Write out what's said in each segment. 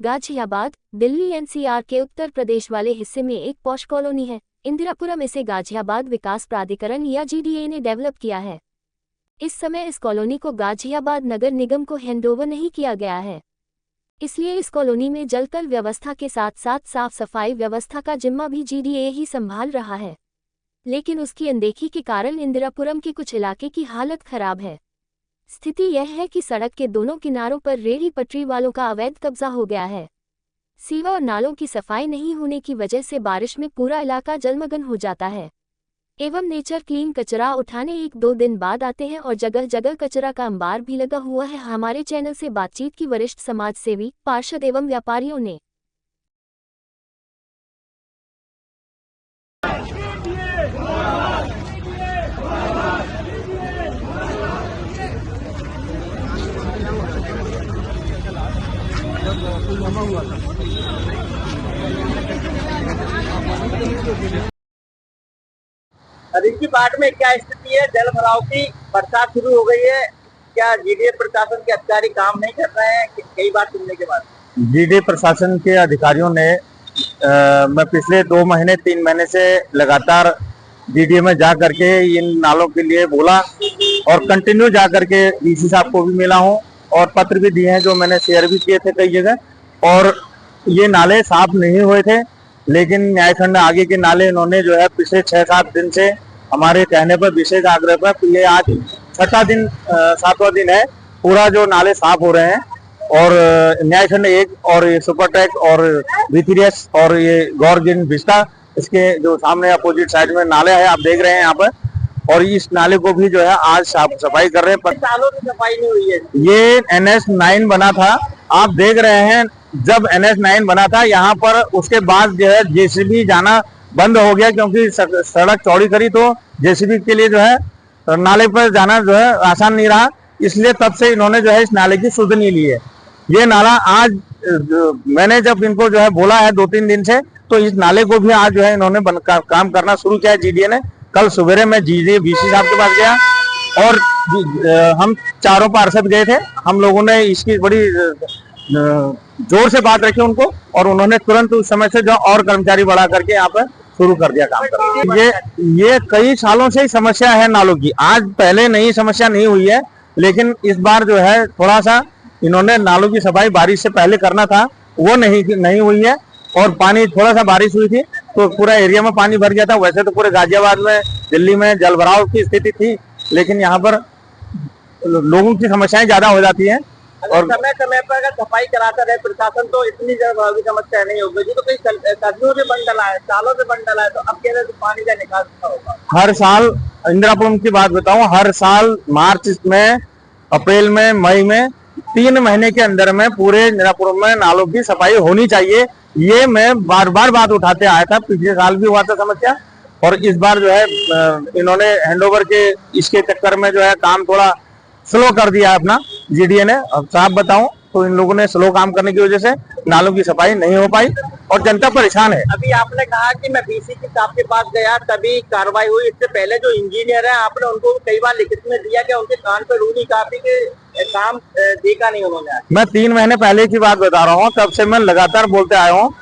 Ghaziabad, Delhi NCR के उत्तर प्रदेश वाले हिस्से में एक पॉश कॉलोनी है। इंदिरापुरम इसे गाजियाबाद विकास प्राधिकरण या जीडीए ने डेवलप किया है। इस समय इस कॉलोनी को गाजियाबाद नगर निगम को हैंडओवर नहीं किया गया है, इसलिए इस कॉलोनी में जलतल व्यवस्था के साथ साथ साफ सफाई व्यवस्था का जिम्मा भी जीडीए ही संभाल रहा है। लेकिन उसकी अनदेखी के कारण इंदिरापुरम के कुछ इलाके की हालत खराब है। स्थिति यह है कि सड़क के दोनों किनारों पर रेहड़ी पटरी वालों का अवैध कब्जा हो गया है। सीवर और नालों की सफाई नहीं होने की वजह से बारिश में पूरा इलाका जलमग्न हो जाता है एवं नेचर क्लीन कचरा उठाने 1-2 दिन बाद आते हैं और जगह जगह कचरा का अंबार भी लगा हुआ है। हमारे चैनल से बातचीत की वरिष्ठ समाजसेवी, पार्षद एवं व्यापारियों ने की बाट में क्या स्थिति है? जल भराव की बरसात शुरू हो गई है, क्या जीडीए प्रशासन के अधिकारी काम नहीं कर रहे हैं? कई बार सुनने के बाद जीडीए प्रशासन के अधिकारियों ने मैं पिछले 2 महीने 3 महीने से लगातार जीडीए में जा करके इन नालों के लिए बोला और कंटिन्यू जा करके डीसी साहब को भी मिला हूँ और पत्र भी दिए हैं जो मैंने शेयर भी किए थे कई जगह। और ये नाले साफ नहीं हुए थे, लेकिन न्यायखंड आगे के नाले इन्होंने जो है पिछले 6-7 दिन से हमारे कहने पर, विशेष आग्रह पर, ये आज 7वां दिन है, पूरा जो नाले साफ हो रहे हैं। और न्यायखंड 1 और ये सुपरटेक और VTS और ये गौरगिन विस्टा, इसके जो सामने अपोजिट साइड में नाले है आप देख रहे हैं यहाँ पर, और इस नाले को भी जो है आज साफ सफाई कर रहे हैं। पर सालों से सफाई नहीं हुई है। ये NH 9 बना था, आप देख रहे हैं, जब NH 9 बना था यहाँ पर, उसके बाद जो है जेसीबी जाना बंद हो गया, क्योंकि सड़क चौड़ी करी तो जेसीबी के लिए जो है नाले पर जाना जो है आसान नहीं रहा, इसलिए तब से इन्होंने जो है इस नाले की सुध नहीं ली है। ये नाला आज मैंने जब इनको जो है बोला है 2-3 दिन से, तो इस नाले को भी आज जो है इन्होंने काम करना शुरू किया है जीडीए ने। कल सवेरे में जीडीए VC साहब के पास गया और हम चारों पार्षद गए थे। हम लोगों ने इसकी बड़ी जोर से बात रखी उनको, और उन्होंने तुरंत उस समय से जो और कर्मचारी बढ़ा करके यहाँ पर शुरू कर दिया काम करना। ये कई सालों से ही समस्या है नालों की, आज पहले नई समस्या नहीं हुई है, लेकिन इस बार जो है थोड़ा सा इन्होंने नालों की सफाई बारिश से पहले करना था, वो नहीं हुई है। और पानी, थोड़ा सा बारिश हुई थी तो पूरा एरिया में पानी भर गया था। वैसे तो पूरे गाजियाबाद में, दिल्ली में जलभराव की स्थिति थी, लेकिन यहाँ पर लोगों की समस्याएं ज्यादा हो जाती हैं। और समय समय पर अगर सफाई कराता रहे प्रशासन तो इतनी जलभराव की समस्या नहीं होगी। तो कई सदियों से बंद डला है, सालों से बंद डला है, तो अब कह रहे पानी का निकास होगा। हर साल, इंदिरापुरम की बात बताऊं, हर साल मार्च में, अप्रैल में, मई में, 3 महीने के अंदर में पूरे इंदिरापुरम में नालों की सफाई होनी चाहिए। ये मैं बार बार बात उठाते आया था, पिछले साल भी हुआ था समस्या, और इस बार जो है इन्होंने हैंडओवर के इसके चक्कर में जो है काम थोड़ा स्लो कर दिया है अपना जीडीए ने। अब साफ बताऊं तो इन लोगों ने स्लो काम करने की वजह से नालों की सफाई नहीं हो पाई और जनता परेशान है। अभी आपने कहा कि मैं VC साहब के पास गया तभी कार्रवाई हुई, इससे पहले जो इंजीनियर है आपने उनको कई बार लिखित में दिया कि उनके कान पर रूनी काफी के काम देखा नहीं उन्होंने। मैं 3 महीने पहले की बात बता रहा हूँ, तब से मैं लगातार बोलते आया हूँ।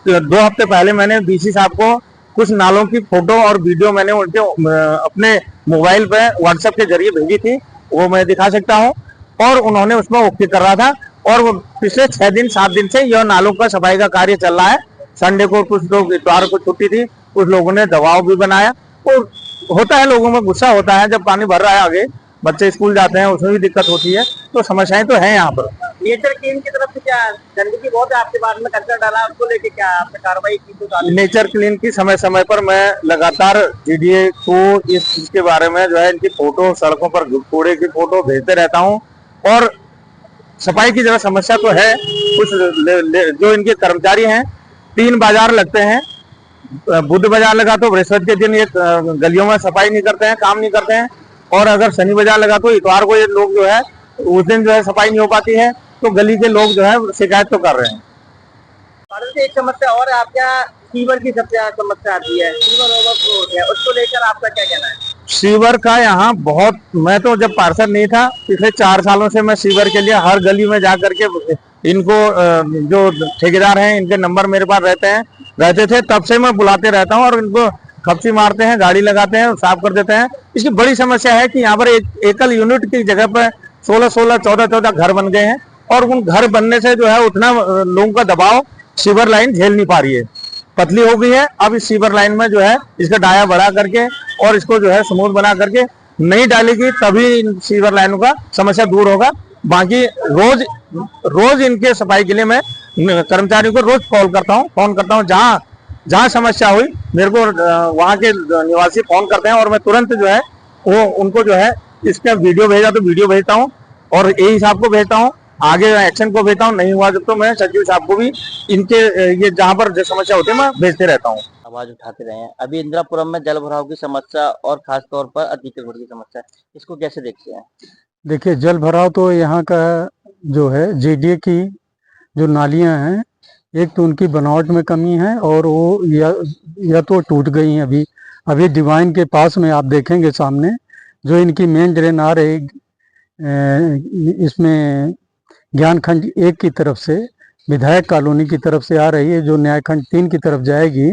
2 हफ्ते पहले मैंने VC साहब को कुछ नालों की फोटो और वीडियो मैंने उनके अपने मोबाइल पे WhatsApp के जरिए भेजी थी, वो मैं दिखा सकता हूँ, और उन्होंने उसमें ओके कर रहा था। और वो पिछले 6-7 दिन से यह नालों का सफाई का कार्य चल रहा है। संडे को कुछ लोग, इतवार को छुट्टी थी, कुछ लोगों ने दबाव भी बनाया, और होता है, लोगों में गुस्सा होता है जब पानी भर रहा है, आगे बच्चे स्कूल जाते हैं, उसमें भी दिक्कत होती है, तो समस्याएं तो है यहाँ पर। नेचर क्लीन की तरफ से क्या गंदगी बहुत है आपके बाद में कचरा डाला, उसको लेके क्या आपने कार्रवाई की? तो नेचर क्लीन की समय समय पर मैं लगातार जीडीए को इस चीज के बारे में जो है इनकी फोटो, सड़कों पर कूड़े की फोटो भेजते रहता हूँ। और सफाई की जरा समस्या तो है, कुछ जो इनके कर्मचारी हैं, 3 बाजार लगते हैं, बुध बाजार लगा तो बृहस्पति के दिन ये गलियों में सफाई नहीं करते हैं, काम नहीं करते हैं, और अगर शनि बाजार लगा तो इतवार को ये लोग जो है उस दिन जो है सफाई नहीं हो पाती है, तो गली के लोग जो है शिकायत तो कर रहे हैं। एक समस्या और है आपके यहाँ, सीवर की सबसे ज्यादा समस्या आती है, सीवर ओवरफ्लो है, उसको लेकर आपका क्या कहना है? सीवर का यहाँ बहुत, मैं तो जब पार्षद नहीं था, पिछले 4 सालों से मैं सीवर के लिए हर गली में जा करके इनको जो ठेकेदार हैं इनके नंबर मेरे पास रहते थे, तब से मैं बुलाते रहता हूँ और इनको खपची मारते हैं, गाड़ी लगाते हैं, साफ कर देते हैं। इसकी बड़ी समस्या है कि यहाँ पर एकल यूनिट की जगह पर 16-16, 14-14 घर बन गए हैं और उन घर बनने से जो है उतना लोगों का दबाव सीवर लाइन झेल नहीं पा रही है, पतली हो गई है। अब इस सीवर लाइन में जो है इसका डाया बढ़ा करके और इसको जो है स्मूथ बना करके नहीं डालेगी, तभी इन सीवर लाइनों का समस्या दूर होगा। बाकी रोज इनके सफाई के लिए मैं कर्मचारियों को रोज फोन करता हूँ। जहाँ समस्या हुई मेरे को वहाँ के निवासी फोन करते हैं और मैं तुरंत जो है वो उनको जो है इसका वीडियो भेजा तो वीडियो भेजता हूँ और एई साहब को भेजता हूँ, आगे एक्शन को भेजता हूँ। नहीं हुआ जब तो मैं सचिव साहब को भी इनके ये जहाँ पर जो समस्या होती है मैं भेजते रहता हूँ। आवाज उठाते रहे हैं। अभी इंदिरापुरम में जल भराव की समस्या और खास तौर पर अतिक्रमण की समस्या, इसको कैसे देखते हैं? देखिए, जल भराव तो यहाँ का जो है जेडीए की जो नालियाँ हैं, एक तो उनकी बनावट में कमी है और वो या तो टूट गई हैं। अभी डिवाइन के पास में आप देखेंगे सामने जो इनकी मेन ड्रेन आ रही इसमें ज्ञान खंड 1 की तरफ से विधायक कॉलोनी की तरफ से आ रही है, जो न्याय खंड 3 की तरफ जाएगी,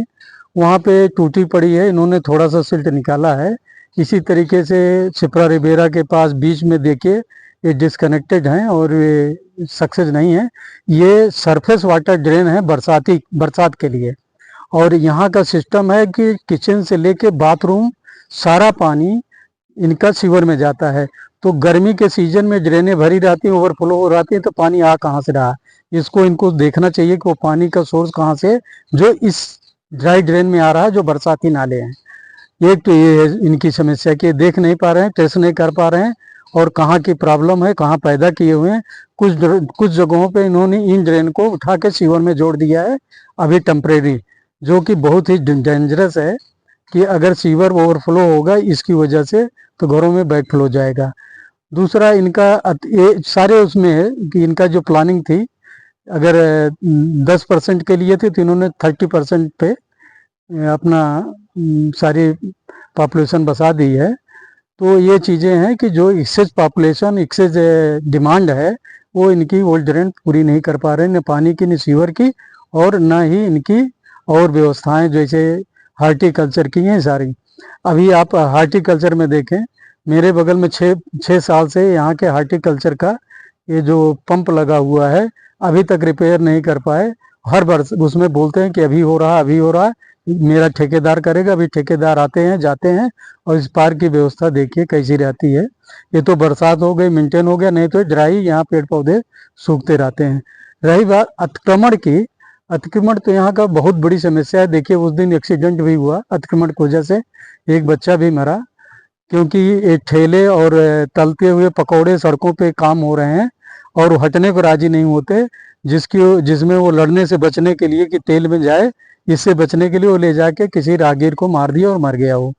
वहाँ पे टूटी पड़ी है। इन्होंने थोड़ा सा सिल्ट निकाला है। इसी तरीके से छिपरा रिबेरा के पास बीच में देखिए ये डिस्कनेक्टेड हैं और ये सक्सेस नहीं है। ये सरफेस वाटर ड्रेन है बरसात के लिए। और यहाँ का सिस्टम है कि किचन से लेके बाथरूम सारा पानी इनका सीवर में जाता है। तो गर्मी के सीजन में ड्रेनें भरी रहती हैं, ओवरफ्लो हो जाती है, तो पानी आ कहाँ से रहा? इसको इनको देखना चाहिए कि वो पानी का सोर्स कहाँ से जो इस ड्राई ड्रेन में आ रहा है, जो बरसाती नाले हैं। एक तो ये है इनकी समस्या कि देख नहीं पा रहे हैं, टेस्ट नहीं कर पा रहे हैं और कहाँ की प्रॉब्लम है, कहाँ पैदा किए हुए हैं। कुछ जगहों पे इन्होंने इन ड्रेन को उठा के सीवर में जोड़ दिया है अभी टेम्परेरी, जो कि बहुत ही डेंजरस है कि अगर सीवर ओवरफ्लो होगा इसकी वजह से तो घरों में बैक फ्लो जाएगा। दूसरा इनका ये सारे उसमें है कि इनका जो प्लानिंग थी अगर 10% के लिए थी तो इन्होंने 30% पे अपना सारी पॉपुलेशन बसा दी है। तो ये चीज़ें हैं कि जो एक्सेस पॉपुलेशन एक्सेस डिमांड है वो इनकी ओल्ड ड्रेन पूरी नहीं कर पा रहे हैं, न पानी की न सीवर की और न ही इनकी और व्यवस्थाएं जैसे हार्टिकल्चर की हैं सारी। अभी आप हार्टिकल्चर में देखें, मेरे बगल में 6 साल से यहाँ के हार्टिकल्चर का ये जो पंप लगा हुआ है अभी तक रिपेयर नहीं कर पाए। हर वर्ष उसमें बोलते हैं कि अभी हो रहा है, मेरा ठेकेदार करेगा। अभी ठेकेदार आते हैं जाते हैं और इस पार्क की व्यवस्था देखिए कैसी रहती है। ये तो बरसात हो गई मेंटेन हो गया, नहीं तो ड्राई यहाँ पेड़ पौधे सूखते रहते हैं। रही बात अतिक्रमण की, अतिक्रमण तो यहाँ का बहुत बड़ी समस्या है। देखिए उस दिन एक्सीडेंट भी हुआ अतिक्रमण की वजह से, एक बच्चा भी मरा, क्योंकि ये ठेले और तलते हुए पकौड़े सड़कों पे काम हो रहे हैं और हटने को राजी नहीं होते, जिसमें वो लड़ने से बचने के लिए कि तेल में जाए, इससे बचने के लिए वो ले जाके किसी राहगीर को मार दिया और मर गया वो।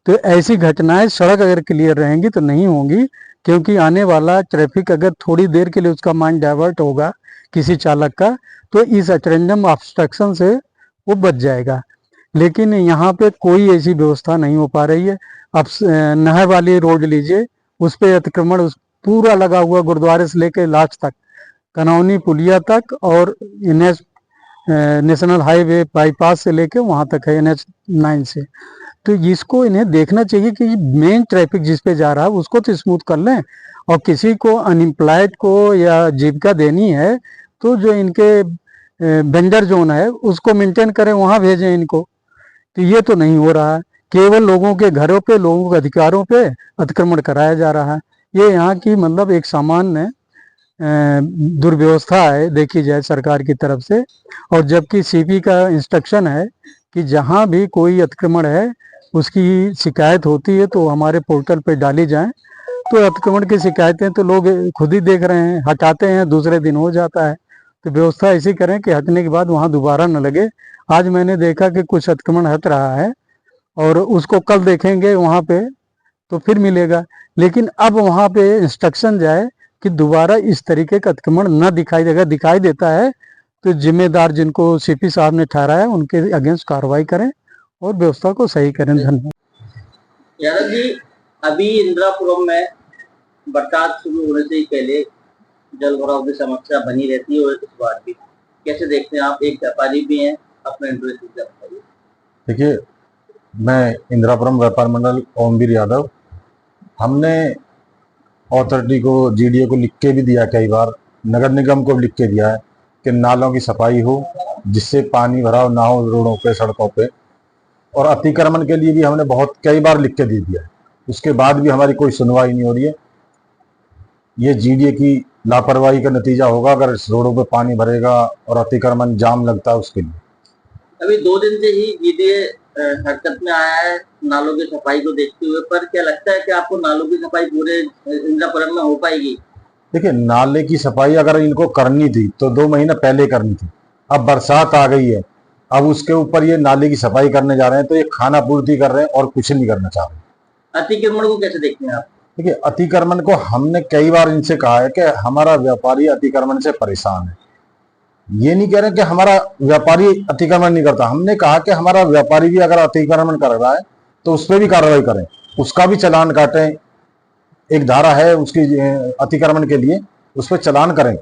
तो ऐसी घटनाएं सड़क अगर क्लियर रहेंगी तो नहीं होंगी, क्योंकि आने वाला ट्रैफिक अगर थोड़ी देर के लिए उसका माइंड डाइवर्ट होगा किसी चालक का तो इस रैंडम ऑब्स्ट्रक्शन से वो बच जाएगा। लेकिन यहाँ पे कोई ऐसी व्यवस्था नहीं हो पा रही है। अब नहर वाली रोड लीजिए, उस पर अतिक्रमण उस पूरा लगा हुआ, गुरुद्वारे से लेके लास्ट तक, कनौनी पुलिया तक और नेशनल हाईवे बाईपास से लेके वहाँ तक है NH9 से। तो इसको इन्हें देखना चाहिए कि मेन ट्रैफिक जिस पे जा रहा है उसको तो स्मूथ कर लें, और किसी को अनएम्प्लॉयड को या जीविका देनी है तो जो इनके वेंडर जोन है उसको मेंटेन करें, वहाँ भेजें इनको। तो ये तो नहीं हो रहा है, केवल लोगों के घरों पे, लोगों के अधिकारों पे अतिक्रमण कराया जा रहा है। ये यहाँ की मतलब एक सामान्य दुर्व्यवस्था है देखी जाए सरकार की तरफ से। और जबकि CP का इंस्ट्रक्शन है कि जहाँ भी कोई अतिक्रमण है उसकी शिकायत होती है तो हमारे पोर्टल पे डाली जाए। तो अतिक्रमण की शिकायतें तो लोग खुद ही देख रहे हैं, हटाते हैं, दूसरे दिन हो जाता है। तो व्यवस्था ऐसी करें कि हटने के बाद वहाँ दोबारा न लगे। आज मैंने देखा कि कुछ अतिक्रमण हट रहा है और उसको कल देखेंगे वहाँ पे तो फिर मिलेगा, लेकिन अब वहाँ पे इंस्ट्रक्शन जाए कि दोबारा इस तरीके का अतिक्रमण न दिखाई देगा। दिखाई देता है तो जिम्मेदार जिनको CP साहब ने ठहराया उनके अगेंस्ट कार्रवाई करें और व्यवस्था को सही करें। धन्यवाद। यादव जी, अभी इंदिरापुरम में बरसात शुरू होने से ही पहले जल भराव की समस्या बनी रहती है और इस बार भी कैसे देखते हैं आप? एक व्यापारी भी हैं, अपना इंटरेस्ट बताइए। देखिए, मैं इंदिरापुरम व्यापार मंडल ओमवीर यादव, हमने अथॉरिटी को, जीडीए को लिख के भी दिया, कई बार नगर निगम को भी लिख के दिया है कि नालों की सफाई हो जिससे पानी भराव ना हो रोडों पे, सड़कों पे। और अतिक्रमण के लिए भी हमने बहुत कई बार लिख के दे दिया है, उसके बाद भी हमारी कोई सुनवाई नहीं हो रही है। ये जीडीए की लापरवाही का नतीजा होगा अगर इस रोडों पे पानी भरेगा और अतिक्रमण जाम लगता है उसके लिए। अभी 2 दिन से ही जीडीए हरकत में आया है नालों की सफाई को देखते हुए, पर क्या लगता है कि आपको नालों की सफाई पूरे इंदिरापुरम में हो पाएगी? देखिए, नाले की सफाई अगर इनको करनी थी तो 2 महीने पहले करनी थी। अब बरसात आ गई है, अब उसके ऊपर ये नाले की सफाई करने जा रहे हैं तो ये खाना पूर्ति कर रहे हैं और कुछ नहीं करना चाह रहे। अतिक्रमण को कैसे देखते हैं आप? देखिए, अतिक्रमण को हमने कई बार इनसे कहा है कि हमारा व्यापारी अतिक्रमण से परेशान है। ये नहीं कह रहे कि हमारा व्यापारी अतिक्रमण नहीं करता, हमने कहा कि हमारा व्यापारी भी अगर अतिक्रमण कर रहा है तो उस पर भी कार्रवाई करें, उसका भी चालान काटें। एक धारा है उसकी अतिक्रमण के लिए, उस पर चालान करें।